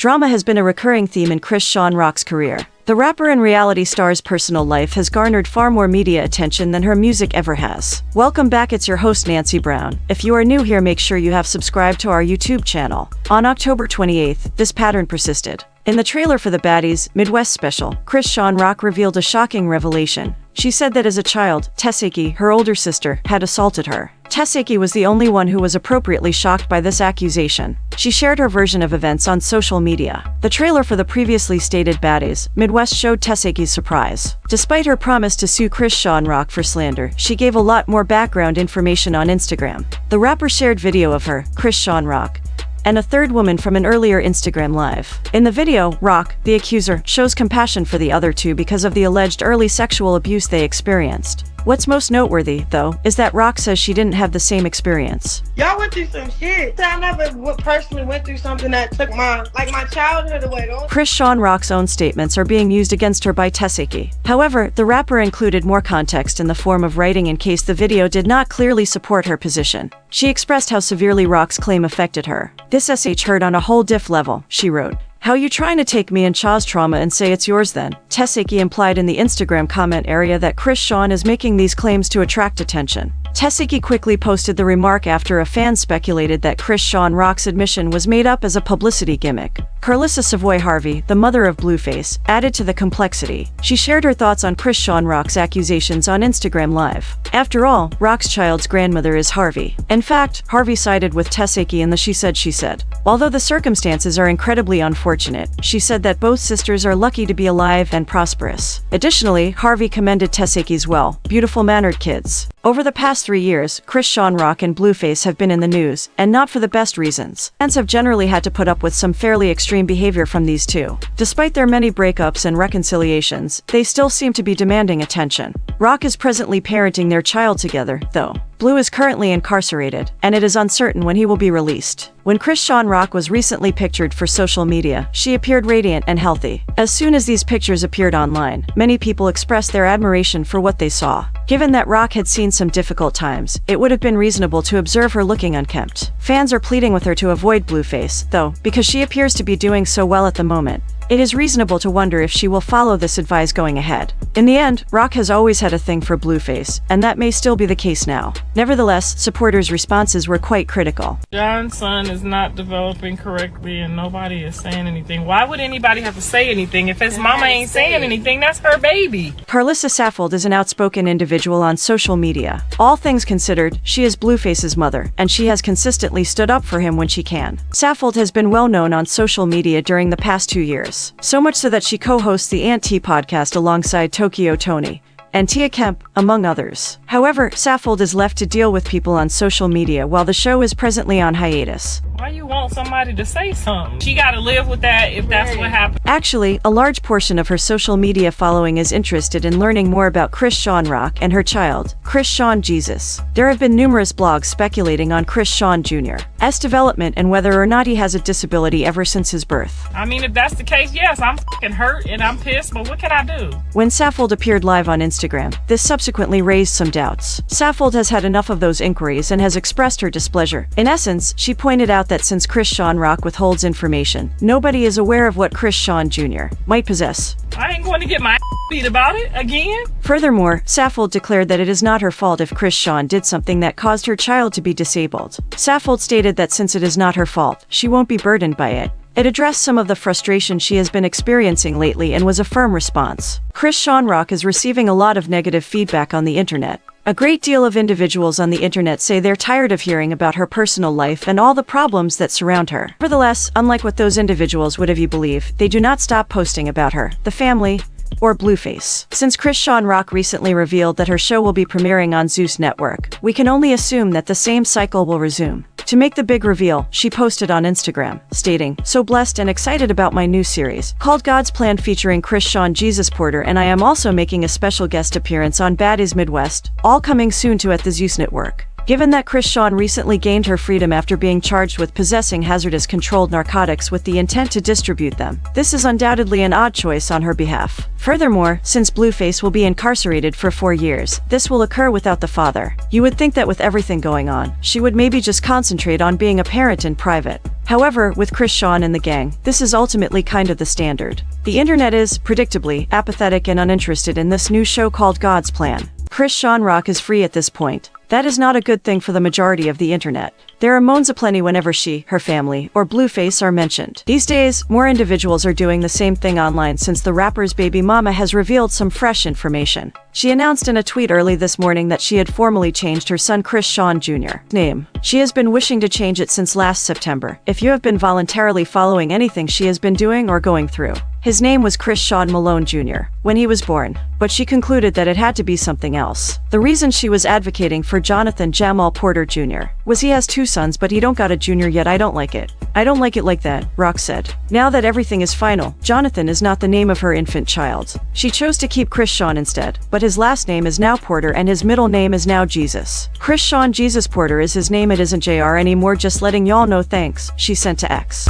Drama has been a recurring theme in Chrisean Rock's career. The rapper and reality star's personal life has garnered far more media attention than her music ever has. Welcome back, it's your host Nancy Brown. If you are new here, make sure you have subscribed to our YouTube channel. On October 28th, this pattern persisted. In the trailer for the Baddies Midwest special, Chrisean Rock revealed a shocking revelation. She said that as a child, Tesehki, her older sister, had assaulted her. Tesehki was the only one who was appropriately shocked by this accusation. She shared her version of events on social media. The trailer for the previously stated Baddies Midwest showed Tesehki's surprise. Despite her promise to sue Chrisean Rock for slander, she gave a lot more background information on Instagram. The rapper shared video of her, Chrisean Rock, and a third woman from an earlier Instagram live. In the video, Rock, the accuser, shows compassion for the other two because of the alleged early sexual abuse they experienced. What's most noteworthy, though, is that Rock says she didn't have the same experience. Y'all went through some shit. I never personally went through something that took my childhood away. Chrisean Rock's own statements are being used against her by Tesehki. However, the rapper included more context in the form of writing in case the video did not clearly support her position. She expressed how severely Rock's claim affected her. "This SH hurt on a whole diff level," she wrote. "How you trying to take me and Cha's trauma and say it's yours then?" Tesehki implied in the Instagram comment area that Chrisean is making these claims to attract attention. Tesehki quickly posted the remark after a fan speculated that Chrisean Rock's admission was made up as a publicity gimmick. Carlissa Savoy Harvey, the mother of Blueface, added to the complexity. She shared her thoughts on Chrisean Rock's accusations on Instagram Live. After all, Rock's child's grandmother is Harvey. In fact, Harvey sided with Tesehki in the she said. Although the circumstances are incredibly unfortunate, she said that both sisters are lucky to be alive and prosperous. Additionally, Harvey commended Tesehki's beautiful-mannered kids. Over the past 3 years, Chrisean Rock and Blueface have been in the news, and not for the best reasons. Fans have generally had to put up with some fairly extreme behavior from these two. Despite their many breakups and reconciliations, they still seem to be demanding attention. Rock is presently parenting their child together, though. Blue is currently incarcerated, and it is uncertain when he will be released. When Chrisean Rock was recently pictured for social media, she appeared radiant and healthy. As soon as these pictures appeared online, many people expressed their admiration for what they saw. Given that Rock had seen some difficult times, it would have been reasonable to observe her looking unkempt. Fans are pleading with her to avoid Blueface, though, because she appears to be doing so well at the moment. It is reasonable to wonder if she will follow this advice going ahead. In the end, Rock has always had a thing for Blueface, and that may still be the case now. Nevertheless, supporters' responses were quite critical. John's son is not developing correctly and nobody is saying anything. Why would anybody have to say anything? If his mama ain't saying anything, that's her baby. Carlissa Saffold is an outspoken individual on social media. All things considered, she is Blueface's mother, and she has consistently stood up for him when she can. Saffold has been well known on social media during the past 2 years. So much so that she co-hosts the Aunt T podcast alongside Tokyo Tony and Tia Kemp, among others. However, Saffold is left to deal with people on social media while the show is presently on hiatus. Why you want somebody to say something? She gotta live with that if that's what happened. Actually, a large portion of her social media following is interested in learning more about Chrisean Rock and her child, Chrisean Jesus. There have been numerous blogs speculating on Chrisean Jr.'s development and whether or not he has a disability ever since his birth. I mean, if that's the case, yes, I'm fucking hurt and I'm pissed, but what can I do? When Saffold appeared live on Instagram, this subsequently raised some doubts. Saffold has had enough of those inquiries and has expressed her displeasure. In essence, she pointed out that since Chrisean Rock withholds information, nobody is aware of what Chrisean Jr. might possess. I ain't going to get my beat about it again. Furthermore, Saffold declared that it is not her fault if Chrisean did something that caused her child to be disabled. Saffold stated that since it is not her fault, she won't be burdened by it. It addressed some of the frustration she has been experiencing lately and was a firm response. Chrisean Rock is receiving a lot of negative feedback on the internet. A great deal of individuals on the internet say they're tired of hearing about her personal life and all the problems that surround her. Nevertheless, unlike what those individuals would have you believe, they do not stop posting about her, the family, or Blueface. Since Chrisean Rock recently revealed that her show will be premiering on Zeus Network, we can only assume that the same cycle will resume. To make the big reveal, she posted on Instagram, stating, "So blessed and excited about my new series, called God's Plan, featuring Chrisean Jesus Porter, and I am also making a special guest appearance on Baddies Midwest, all coming soon to at the Zeus Network. Given that Chrisean recently gained her freedom after being charged with possessing hazardous controlled narcotics with the intent to distribute them, this is undoubtedly an odd choice on her behalf. Furthermore, since Blueface will be incarcerated for 4 years, this will occur without the father. You would think that with everything going on, she would maybe just concentrate on being a parent in private. However, with Chrisean and the gang, this is ultimately kind of the standard. The internet is, predictably, apathetic and uninterested in this new show called God's Plan. Chrisean Rock is free at this point. That is not a good thing for the majority of the internet. There are moans aplenty whenever she, her family, or Blueface are mentioned. These days, more individuals are doing the same thing online since the rapper's baby mama has revealed some fresh information. She announced in a tweet early this morning that she had formally changed her son Chrisean Jr.'s name. She has been wishing to change it since last September. If you have been voluntarily following anything she has been doing or going through. His name was Chrisean Malone Jr. when he was born, but she concluded that it had to be something else. The reason she was advocating for Jonathan Jamal Porter Jr. was he has 2 sons but he don't got a junior yet. I don't like it. I don't like it like that, Rock said. Now that everything is final, Jonathan is not the name of her infant child. She chose to keep Chrisean instead, but his last name is now Porter and his middle name is now Jesus. Chrisean Jesus Porter is his name, it isn't JR anymore, just letting y'all know, thanks, she sent to X.